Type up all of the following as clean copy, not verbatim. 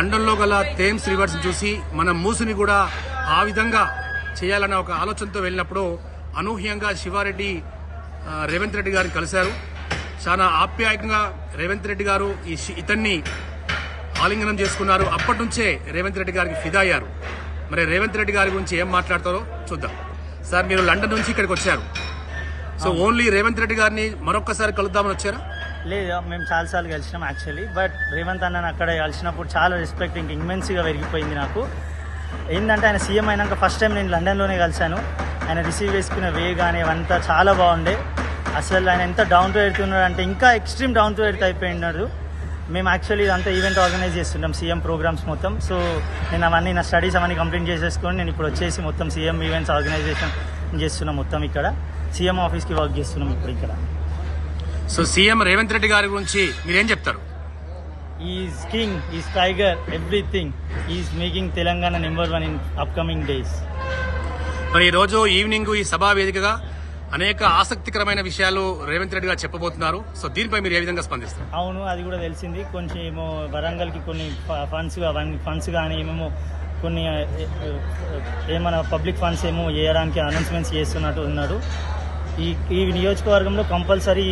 లండన్లో గల Thames reverse చూసి మనం మూసిని కూడా ఆ విధంగా చేయాలన్న ఒక ఆలోచనతో వెళ్ళినప్పుడు అనూహ్యంగా శివారెడ్డి రేవంత్ రెడ్డి గారిని కలిశారు. చాలా ఆప్యాయంగా రేవంత్ రెడ్డి గారు ఇతన్ని ఆలింగనం చేసుకున్నారు. అప్పటి నుంచే రేవంత్ రెడ్డి గారికి ఫిదా అయ్యారు. మరి రేవంత్ రెడ్డి గారి గురించి ఏం మాట్లాడతారో చూద్దాం. సార్, మీరు లండన్ నుంచి ఇక్కడికి వచ్చారు. సో ఓన్లీ రేవంత్ రెడ్డి గారిని మరొక్కసారి కలుద్దామని వచ్చారా? లేదు, మేము చాలాసార్లు కలిసినాం యాక్చువల్లీ. బట్ రేవంత్ అన్నని అక్కడ కలిసినప్పుడు చాలా రెస్పెక్ట్ ఇంక ఇమ్మెన్స్గా పెరిగిపోయింది నాకు. ఏంటంటే ఆయన సీఎం అయినాక ఫస్ట్ టైం నేను లండన్లోనే కలిశాను. ఆయన రిసీవ్ చేసుకున్న వే కానీ అవంతా చాలా బాగుండే. అసలు ఆయన ఎంత డౌన్ టు ఎర్త్ ఉన్నాడు అంటే ఇంకా ఎక్స్ట్రీమ్ డౌన్ టు ఎర్త్ అయిపోయినాడు. మేము యాక్చువల్లీ ఇదంతా ఈవెంట్ ఆర్గనైజ్ చేస్తున్నాం, సీఎం ప్రోగ్రామ్స్ మొత్తం. సో నేను అవన్నీ నా స్టడీస్ అవన్నీ కంప్లీట్ చేసేసుకొని నేను ఇప్పుడు వచ్చేసి మొత్తం సీఎం ఈవెంట్స్ ఆర్గనైజేషన్ చేస్తున్నాం. మొత్తం ఇక్కడ సీఎం ఆఫీస్కి వర్క్ చేస్తున్నాం ఇప్పుడు ఇక్కడ. సో సీఎం రేవంత్ రెడ్డి గారి గురించి మీరేం చెప్తారు? Is king, is tiger, everything. Is making Telangana number 1 in upcoming days. మరి ఈ రోజు ఈవినింగ్ ఈ సభా వేదికగా అనేక ఆసక్తికరమైన విషయాలు రేవంత్ రెడ్డి గారు చెప్పబోతున్నారు. సో దీనిపై మీరు ఏ విధంగా స్పందిస్తారు? అవును, అది కూడా తెలిసింది. కొంచెం ఏమో వరంగల్కి కొన్ని ఫండ్స్ కానీ ఏమేమో కొన్ని ఏమైనా పబ్లిక్ ఫండ్స్ ఏమో చేయడానికి అనౌన్స్మెంట్స్ చేస్తున్నట్టు ఉన్నాడు. ఈ నియోజకవర్గంలో కంపల్సరీ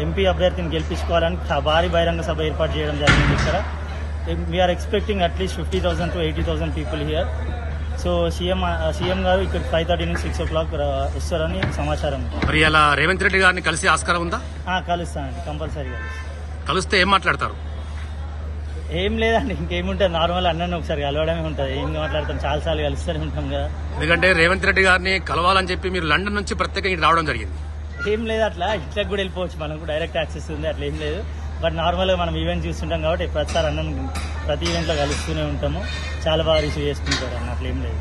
ఎంపీ అభ్యర్థిని గెలిపించుకోవాలని భారీ బహిరంగ సభ ఏర్పాటు చేయడం జరిగింది ఇక్కడ. We're expecting at least 50,000 to 80,000 people here. So CM గారు ఇక్కడ 5:30 నుంచి 6 o'clock వస్తారని సమాచారం. మరి అలా రేవంత్ రెడ్డి గారిని కలిసి ఆస్కారం ఉందా? కలుస్తానండి, కంపల్సరీ కలిస్తే ఏం మాట్లాడతారు? ఏం లేదండి, ఇంకేముంటుంది, నార్మల్ అన్నని ఒకసారి కలవడమే ఉంటుంది. ఏం మాట్లాడతాం, చాలాసార్లు కలుస్తూనే ఉంటాం కదా. ఎందుకంటే రేవంత్ రెడ్డి గారిని కలవాలని చెప్పి మీరు లండన్ నుంచి ప్రత్యేకంగా రావడం జరిగింది. ఏం లేదు, అట్లా ఇట్లకి కూడా వెళ్ళిపోవచ్చు, మనకు డైరెక్ట్ యాక్సెస్ ఉంది, అట్లా ఏం లేదు. బట్ నార్మల్గా మనం ఈవెంట్ చూస్తుంటాం కాబట్టి ప్రతిసారి అన్నం ప్రతి ఈవెంట్లో కలుస్తూనే ఉంటాము. చాలా బాగా రిసీవ్ చేసుకుంటారు అన్న, అట్లా ఏం లేదు.